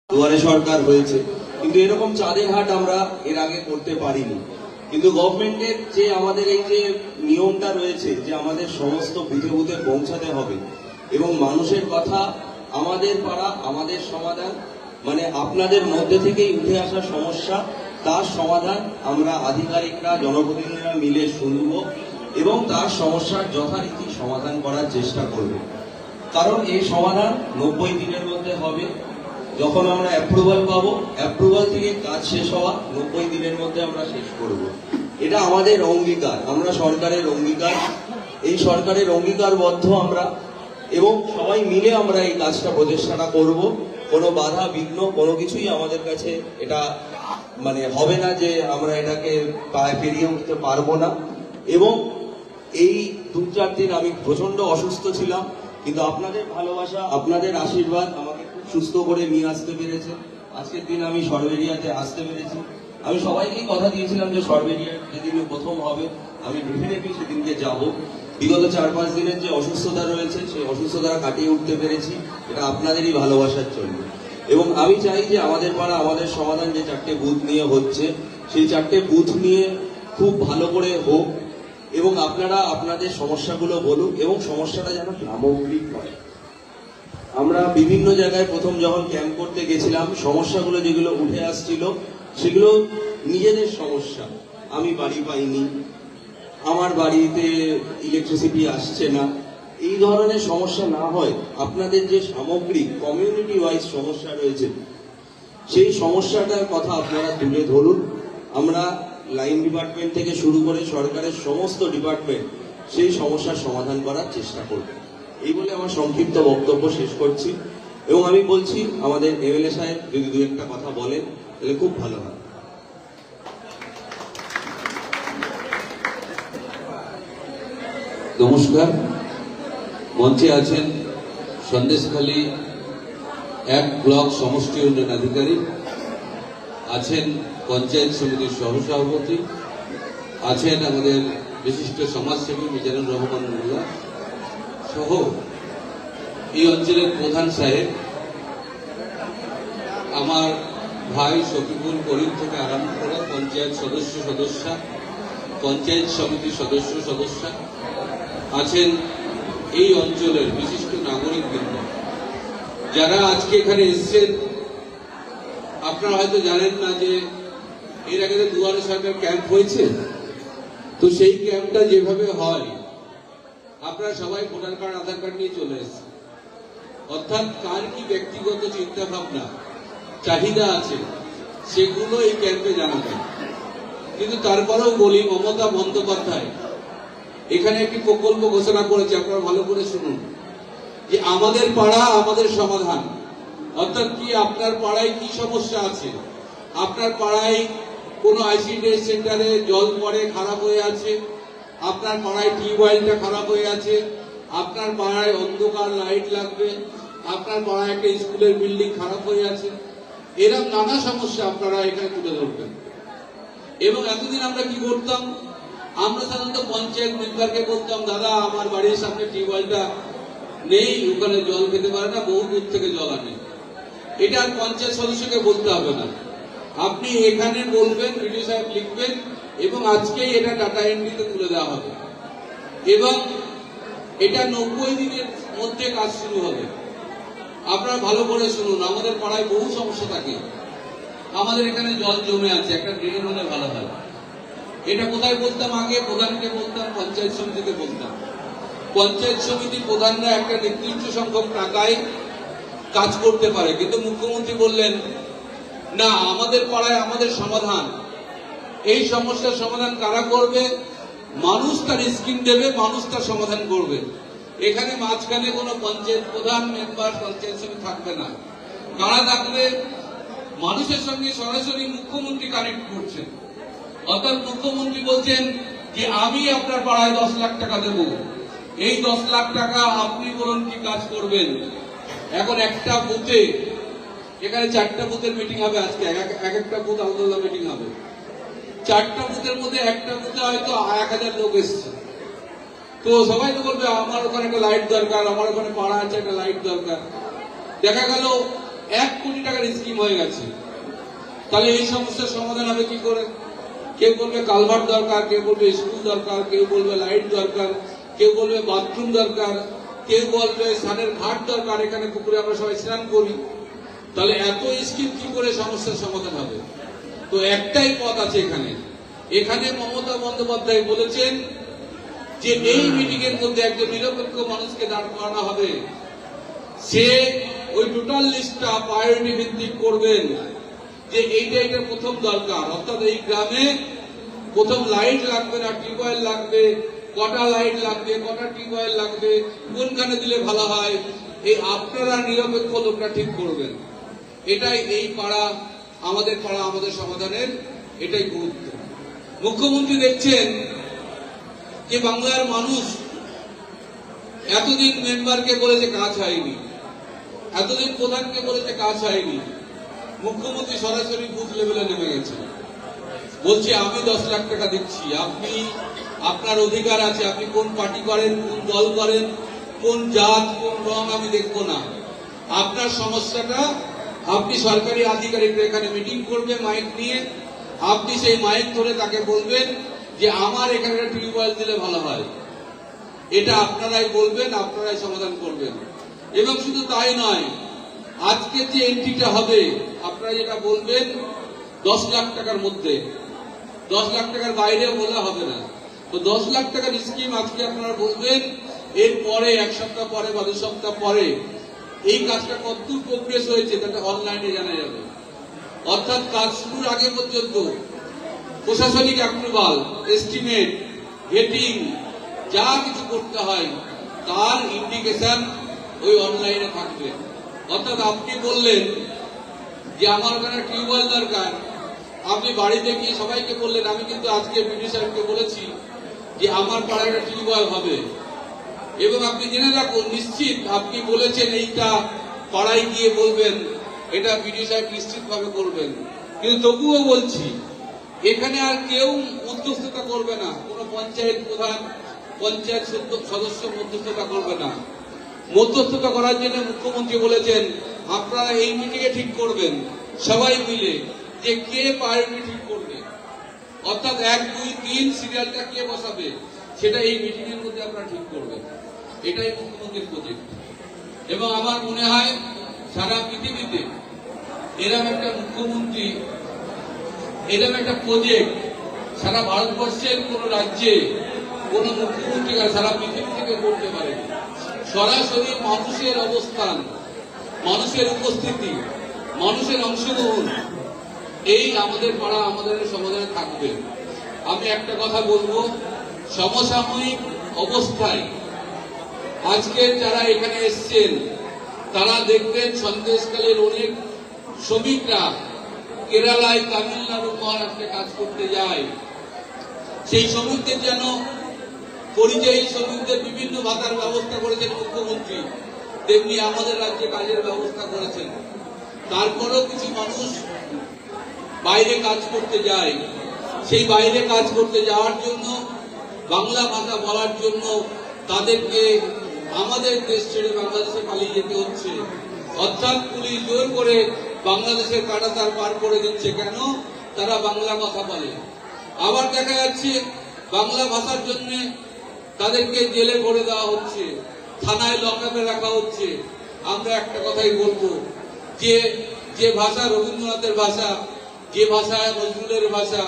দুয়ারে সরকার হয়েছে, কিন্তু এরকম চাঁদের হাট আমরা এর আগে করতে পারিনি। কিন্তু গভর্নমেন্টের যে আমাদের এই যে নিয়মটা রয়েছে যে আমাদের সমস্ত বুথে বুথে পৌঁছাতে হবে এবং মানুষের কথা আমাদের পাড়া আমাদের সমাধান, মানে আপনাদের মধ্যে থেকেই উঠে আসা সমস্যা, তার সমাধান আমরা আধিকারিকরা জনপ্রতিনিধিরা মিলে শুনব এবং তার সমস্যার যথারীতি সমাধান করার চেষ্টা করব। কারণ এই সমাধান 90 দিনের মধ্যে হবে। যখন আমরা অ্যাপ্রুভাল পাবো, অ্যাপ্রুভাল থেকে কাজ শেষ হওয়া 90 দিনের মধ্যে আমরা শেষ করব। এটা আমাদের অঙ্গীকার, আমরা সরকারের অঙ্গীকার, এই সরকারের অঙ্গীকারবদ্ধ আমরা, এবং সবাই মিলে আমরা এই কাজটা প্রচেষ্টাটা করব। কোনো বাধা বিঘ্ন কোনো কিছুই আমাদের কাছে এটা মানে হবে না যে আমরা এটাকে পেরিয়ে উঠতে পারবো না। এবং এই 2-4 দিন আমি প্রচন্ড অসুস্থ ছিলাম, কিন্তু আপনাদের ভালোবাসা আপনাদের আশীর্বাদ আমাকে খুব সুস্থ করে নিয়ে আসতে পেরেছে। আজকের দিন আমি সরবেরিয়াতে আসতে পেরেছি। আমি সবাইকেই কথা দিয়েছিলাম যে সরবেরিয়ার যেদিন প্রথম হবে আমি ডেফিনেটলি সেদিনকে যাব। বিগত 4-5 দিনের যে অসুস্থতা রয়েছে সেই অসুস্থতা কাটিয়ে উঠতে পেরেছি, এটা আপনাদেরই ভালোবাসার জন্য। এবং আমি চাই যে আমাদের পাড়া আমাদের সমাধান যে 4টে বুথ নিয়ে হচ্ছে, সেই 4টে বুথ নিয়ে খুব ভালো করে হোক এবং আপনারা আপনাদের সমস্যাগুলো বলুন এবং সমস্যাটা যেন সামগ্রিক হয়। আমরা বিভিন্ন জায়গায় প্রথম যখন ক্যাম্প করতে গেছিলাম, সমস্যাগুলো যেগুলো উঠে আসছিল সেগুলো নিজেদের সমস্যা। আমি বাড়ি পাইনি, আমার বাড়িতে ইলেকট্রিসিটি আসছে না, এই ধরনের সমস্যা না হয় আপনাদের যে সামগ্রিক কমিউনিটি ওয়াইজ সমস্যা রয়েছে সেই সমস্যাটার কথা আপনারা তুলে ধরুন। আমরা লাইন ডিপার্টমেন্ট থেকে শুরু করে সরকারের সমস্ত ডিপার্টমেন্ট সেই সমস্যার সমাধান করার চেষ্টা করবে। এই বলে আমার সংক্ষিপ্ত বক্তব্য শেষ করছি এবং আমি বলছি আমাদের এমএলএ সাহেব যদি 2-1টা কথা বলেন তাহলে খুব ভালো হয়। নমস্কার। মঞ্চে আছেন সন্দেশখালী 1 ব্লক সমষ্টি উন্নয়ন আধিকারিক, আছেন পঞ্চায়েত সমিতির সহসভাপতি, আছেন আমাদের বিশিষ্ট সমাজসেবী মিজানুর রহমান মোল্লা সহ এই অঞ্চলের প্রধান সাহেব, আমার ভাই শফিকুল করিম থেকে আরম্ভ করে পঞ্চায়েত সদস্যা, পঞ্চায়েত সমিতির সদস্যা আছেন, এই অঞ্চলের বিশিষ্ট নাগরিকবৃন্দ যারা আজকে এখানে এসেছেন। আপনারা হয়তো জানেন না যে এর আগে দুয়ারে সরকার ক্যাম্প হয়েছে, তো সেই ক্যাম্পটা যেভাবে হয় আপনারা সবাই ভোটার কার্ড আধার কার্ড নিয়ে চলে এসেছেন। অর্থাৎ কার কি ব্যক্তিগত চিন্তা ভাবনা চাহিদা আছে সেগুলো এই ক্যাম্পে জানাবেন। কিন্তু তারপরেও বলি, মমতা বন্দ্যোপাধ্যায় এখানে একটি প্রকল্প ঘোষণা করেছে, আপনারা ভালো করে শুনুন, যে আমাদের পাড়া আমাদের সমাধান। অর্থাৎ কি, আপনার পাড়ায় কি সমস্যা আছে, আপনার পাড়ায় কোনো আইসিডিএস সেন্টারে জল পড়ে খারাপ হয়ে আছে, আপনার পাড়ায় টিউবওয়েলটা খারাপ হয়ে আছে, আপনার পাড়ায় অন্ধকার লাইট লাগবে, আপনার পাড়ায় একটা স্কুলের বিল্ডিং খারাপ হয়ে আছে, এরকম নানা সমস্যা আপনারা এখানে তুলে ধরবেন। এবং এতদিন আমরা কি করতাম, আমরা সাধারণত পঞ্চায়েত মেম্বারকে বলতাম, দাদা আমার বাড়ির সামনে টিউবওয়েলটা নেই, ওখানে জল খেতে পারে না, বহু দূর থেকে জল আনে। এটা আর পঞ্চায়েত সদস্যকে বলতে হবে না, আপনি এখানে বলবেন, ভিডিও সাহেব লিখবেন এবং আজকেই এটা ডাটা এন্ট্রিতে তুলে দেওয়া হবে এবং এটা 90 দিনের মধ্যে কাজ শুরু হবে। আপনারা ভালো করে শুনুন, আমাদের পাড়ায় বহু সমস্যা থাকে। আমাদের এখানে জল জমে আছে, একটা ড্রেন হলে ভালো হয়। এটা কোথায় বলতাম, আগে প্রধানকে বলতাম, পঞ্চায়েত সমিতিকে বলতাম। পঞ্চায়েত সমিতি প্রধানরা একটা নির্দিষ্ট সংখ্যক টাকায় কাজ করতে পারে, কিন্তু মুখ্যমন্ত্রী বললেন না, আমাদের পাড়ায় আমাদের সমাধান। এই সমস্যার সমাধান কারা করবে? মানুষ তার স্কিম দেবে, মানুষ তার সমাধান করবে। এখানে মাঝখানে কোনো পঞ্চায়েত প্রধান মেম্বার পঞ্চায়েত সমিতি থাকবে না। কারা থাকবে? মানুষের সঙ্গে সরাসরি মুখ্যমন্ত্রী কানেক্ট করছেন। অর্থাৎ মুখ্যমন্ত্রী বলছেন যে আমি আপনার পাড়ায় 10 লাখ টাকা দেব, এই 10 লাখ টাকা আপনি বলুন কি কাজ করবেন। এখন একটা বুথে, এখানে 4টা বুথের মিটিং হবে আজকে, এক একটা বুথ আলাদা মিটিং হবে। 4টা বুথের মধ্যে একটা বুথে হয়তো 1000 লোক এসছে, তো সবাই তো বলবে আমার ওখানে একটা লাইট দরকার, আমার ওখানে পাড়া আছে একটা লাইট দরকার। দেখা গেল 1 কোটি টাকার স্কিম হয়ে গেছে। তাহলে এই সমস্যার সমাধান হবে কি করে? কেউ বলবে কালভার্ট দরকার, কেউ বলবে স্কুল দরকার, কেউ বলবে লাইট দরকার, কেউ বলবে বাথরুম দরকার, কেউ বলবে স্নানের ঘাট দরকার, এখানে পুকুরে আমরা সবাই স্নান করি। তাহলে এত স্কিম কি করে সমস্যার সমাধান হবে? তো একটাই পথ আছে এখানে। এখানে মমতা বন্দ্যোপাধ্যায় বলেছেন যে এই মিটিং এর মধ্যে একজন নিরপেক্ষ মানুষকে দাঁড় করানো হবে, সে ওই টোটাল লিস্টটা প্রায়োরিটি ভিত্তিক করবেন যে এইটা প্রথম দরকার। অর্থাৎ এই গ্রামে প্রথম লাইট লাগবে না টিউবওয়েল লাগবে, কটা লাইট লাগবে, কটা টিউবওয়েল লাগবে, কোনখানে দিলে ভালো হয়, এই আপনারা নিরপেক্ষ লোকটা ঠিক করবেন। এটাই এই পাড়া আমাদের সমাধানের এটাই গুরুত্ব। মুখ্যমন্ত্রী দেখছেন যে বাংলার মানুষ এতদিন মেম্বারকে বলেছে কাজ হয়নি, এতদিন প্রধানকে বলেছে কাজ হয়নি। মুখ্যমন্ত্রী সরাসরি বুথ লেভেলে নেমে গেছে, বলছে আমি 10 লাখ টাকা দিচ্ছি, আপনি আপনার অধিকার আছে, আপনি কোন পার্টি করেন, কোন দল করেন, কোন জাত, কোন রং আমি দেখবো না, আপনার সমস্যাটা আপনি সরকারি আধিকারিকরা এখানে মিটিং করবে মাইক নিয়ে, আপনি সেই মাইক ধরে তাকে বলবেন যে আমার এখানে টিউবওয়েল দিলে ভালো হয়। এটা আপনারাই বলবেন, আপনারাই সমাধান করবেন। এবং শুধু তাই নয়, আজকে যে এন্ট্রিটা হবে আপনারা যেটা বলবেন 10 লাখ টাকার মধ্যে, 10 লাখ টাকার বাইরেও বলা হবে না। তো 10 লাখ টাকার স্কিম আজকে আপনারা বলবেন, এরপরে 1 সপ্তাহ পরে বা 2 সপ্তাহ পরে এই কাজটা কতদূর প্রোগ্রেস হয়েছে তাটা অনলাইনে জানা যাবে। অর্থাৎ কাজ শুরুর আগে পর্যন্ত প্রশাসনিক অ্যাপ্রুভাল, এস্টিমেট, গেটিং যা কিছু করতে হয় তার ইন্ডিকেশন ওই অনলাইনে থাকবে। অর্থাৎ আপনি বললেন যে আমার ওখানে টিউবওয়েল দরকার, আপনি বাড়িতে গিয়ে সবাইকে বললেন, আমি কিন্তু আজকে বিডিও সাহেবকে বলেছি যে আমার পাড়ায় একটা টিউবওয়েল হবে, এবং আপনি জেনে রাখুন নিশ্চিত আপনি বলেছেন এইটা পাড়ায় গিয়ে বলবেন, এটা বিডিও সাহেব নিশ্চিত ভাবে করবেন। কিন্তু তবুও বলছি এখানে আর কেউ মধ্যস্থতা করবে না, কোন পঞ্চায়েত প্রধান, পঞ্চায়েত সদস্য মধ্যস্থতা করবে না। মধ্যস্থতা করার জন্য মুখ্যমন্ত্রী বলেছেন আপনারা এই মিটিংয়ে ঠিক করবেন সবাই মিলে যে কে প্রায়োরিটি ঠিক করবে, অর্থাৎ 1, 2, 3 সিরিয়ালটা কে বসাবে সেটা এই মিটিং এর মধ্যে আপনারা ঠিক করবেন। এটাই মুখ্যমন্ত্রীর প্রজেক্ট। এবং আমার মনে হয় সারা পৃথিবীতে এরকম একটা মুখ্যমন্ত্রী, এরকম একটা প্রজেক্ট সারা ভারতবর্ষের কোন রাজ্যে কোন মুখ্যমন্ত্রী সারা পৃথিবী থেকে করতে পারে। সরাসরি মানুষের অবস্থান, মানুষের উপস্থিতি, মানুষের অংশগ্রহণ, এই আমাদের পাড়া আমাদের সমাধানে থাকবে। আমি একটা কথা বলবো, সমসাময়িক অবস্থায় আজকের যারা এখানে এসছেন তারা দেখবেন সন্দেশকালের অনেক শ্রমিকরা কেরালায়, তামিলনাড়ু, মহারাষ্ট্রে কাজ করতে যায়। সেই শ্রমিকদের যেন পরিযায়ী শ্রমিকদের বিভিন্ন ভাতার ব্যবস্থা করেছেন মুখ্যমন্ত্রী, তেমনি আমাদের রাজ্যে কাজের ব্যবস্থা করেছেন। তারপরেও কিছু মানুষ বাইরে কাজ করতে যায়, সেই বাইরে কাজ করতে যাওয়ার জন্য, বাংলা ভাষা বলার জন্য তাদেরকে আমাদের দেশ ছেড়ে বাংলাদেশে পালিয়ে যেতে হচ্ছে। অর্থাৎ পুলিশ জোর করে বাংলাদেশের কাঁটাতার পার করে দিচ্ছে। কেন? তারা বাংলা কথা বলে। আবার দেখা যাচ্ছে বাংলা ভাষার জন্য তাদেরকে জেলে ভরে দেওয়া হচ্ছে, থানায় লকআপে রাখা হচ্ছে। আমরা একটা কথাই বলবো, যে ভাষা রবীন্দ্রনাথের ভাষা, যে ভাষায় নজরুলের ভাষা,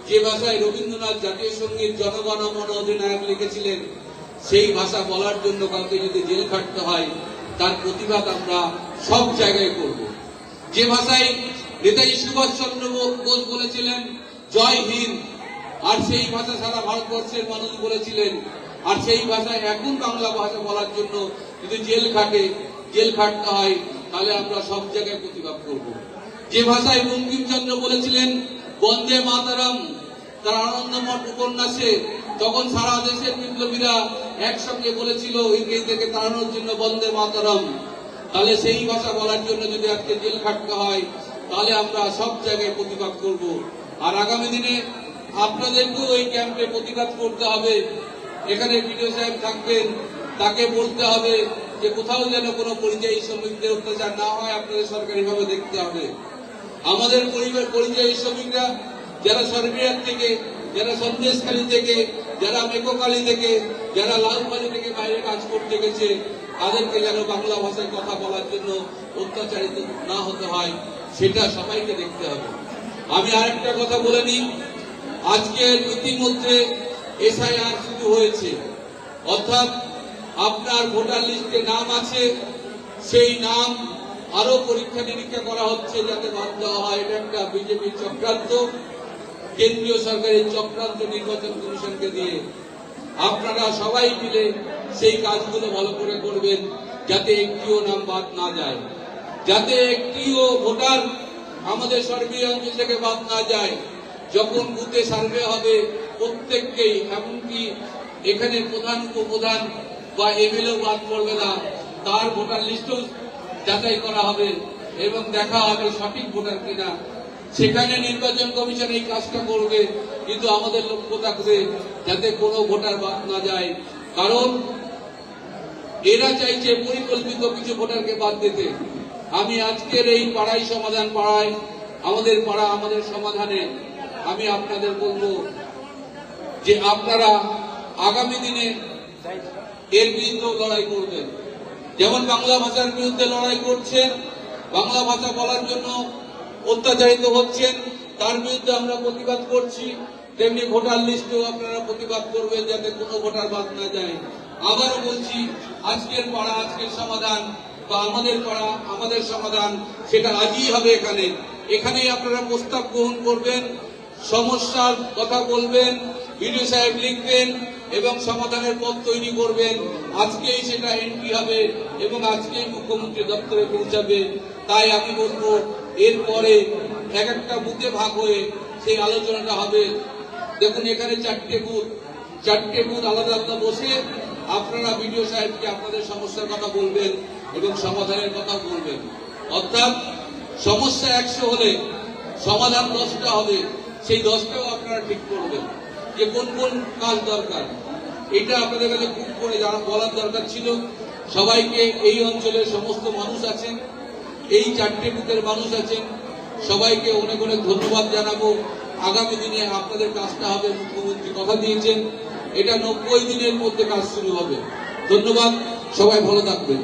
যে ভাষায় রবীন্দ্রনাথ জাতীয় সঙ্গীত জনগণ মন অধিনায়ক লিখেছিলেন, সেই ভাষা বলার জন্য কাউকে যদি জেল খাটতে হয় তার প্রতিবাদ আমরা সব জায়গায় করব। যে ভাষায় নেতাজি সুভাষচন্দ্র বোস বলেছিলেন জয় হিন্দ, আর সেই ভাষা সারা ভারতবর্ষের মানুষ বলেছিলেন, আর সেই ভাষায় এখন বাংলা ভাষা বলার জন্য যদি জেল খাটতে হয় তাহলে আমরা সব জায়গায় প্রতিবাদ করব। যে ভাষায় বঙ্কিমচন্দ্র বলেছিলেন বন্দে মাতরম তার আনন্দমঠ উপন্যাসে, তখন সারা দেশের বিপ্লবীরা একসঙ্গে বলেছিল ইংরেজ থেকে তাড়ানোর জন্য বন্দে মাতরম। তাহলে সেই ভাষা বলার জন্য যদি আজকে জেল খাটতে হয় তাহলে আমরা সব জায়গায় প্রতিবাদ করব। আর আগামী দিনে আপনাদেরকেও এই ক্যাম্পে প্রতিবাদ করতে হবে। এখানে বিডিও সাহেব থাকবেন, তাকে বলতে হবে যে কোথাও যেন কোনো পরিযায়ী শ্রমিকদের অত্যাচার না হয়, আপনাদের সরকারিভাবে দেখতে হবে। আমাদের পরিযায়ী শ্রমিকরা যারা সরকারিয়ার থেকে, যারা সন্দেশখালী থেকে, যারা মেকোকালী থেকে, যারা লালবাড়ি থেকে বাইরে কাজ করতে গেছে, তাদেরকে যেন বাংলা ভাষায় কথা বলার জন্য অত্যাচারিত না হতে হয়, সেটা সবাইকে দেখতে হবে। আমি আরেকটা কথা বলে নিই, আজকের ইতিমধ্যে এসআইআর শুরু হয়েছে, অর্থাৎ আপনার ভোটার লিস্টে নাম আছে, সেই নাম আরো পরীক্ষা নিরীক্ষা করা হচ্ছে যাতে বাদ দেওয়া হয়। এটা একটা বিজেপির চক্রান্ত, কেন্দ্রীয় সরকারের চক্রান্ত নির্বাচন কমিশনকে দিয়ে। আপনারা সবাই মিলে সেই কাজগুলো ভালো করে করবেন যাতে একটিও নাম বাদ না যায়, যাতে একটিও ভোটার আমাদের সরকারি অঞ্চল থেকে বাদ না যায়। যখন বুথে সার্ভে হবে প্রত্যেককেই, এমনকি এখানে প্রধান উপপ্রধান বা এমএলএ বাদ পড়বে না, তার ভোটার লিস্টও যাচাই করা হবে এবং দেখা হবে সঠিক ভোটার কিনা। সেখানে নির্বাচন কমিশন এই কাজটা করবে, কিন্তু আমাদের লক্ষ্য থাকবে যাতে কোনো ভোটার বাদ না যায়, কারণ এরা চাইছে পরিকল্পিত কিছু ভোটারকে বাদ দিতে। আমি আজকের এই পাড়াই সমাধান পাড়ায়, আমাদের পাড়া আমাদের সমাধানে আমি আপনাদের বলবো যে আপনারা আগামী দিনে এর বিরুদ্ধে লড়াই করবেন। যেমন বাংলা ভাষার বিরুদ্ধে লড়াই করছেন, বাংলা ভাষা বলার জন্য অত্যাচারিত হচ্ছেন, তার বিরুদ্ধে আমরা প্রতিবাদ করছি, তেমনি ভোটার লিস্টেও আপনারা প্রতিবাদ করবেন যাতে কোনো ভোটার বাদ না যায়। আবারও বলছি, আজকের পাড়া আজকের সমাধান বা আমাদের পাড়া আমাদের সমাধান, সেটা আজই হবে। এখানেই আপনারা প্রস্তাব গ্রহণ করবেন, সমস্যার কথা বলবেন, বিডিও সাহেব লিখবেন এবং সমাধানের পথ তৈরি করবেন। আজকেই সেটা এন্ট্রি হবে এবং আজকেই মুখ্যমন্ত্রী দপ্তরে পৌঁছাবে। তাই আমি বলবো এরপরে এক একটা বুথে ভাগ হয়ে সেই আলোচনাটা হবে। দেখুন এখানে চারটে বুথ আলাদা আলাদা বসে আপনারা বিডিও সাহেবকে আপনাদের সমস্যার কথা বলবেন এবং সমাধানের কথা বলবেন। অর্থাৎ সমস্যা 100 হলে সমাধান 10টা হবে, সেই 10টাও আপনারা ঠিক করবেন যে কোন কোন কাজ দরকার। এটা আপনাদের কাছে খুব করে বলার দরকার ছিল। সবাইকে, এই অঞ্চলের সমস্ত মানুষ আছেন, এই 4টে বুথের মানুষ আছেন, সবাইকে অনেক অনেক ধন্যবাদ জানাবো। আগামী দিনে আপনাদের কাজটা হবে, মুখ্যমন্ত্রী কথা দিয়েছেন, এটা 90 দিনের মধ্যে কাজ শুরু হবে। ধন্যবাদ, সবাই ভালো থাকবেন।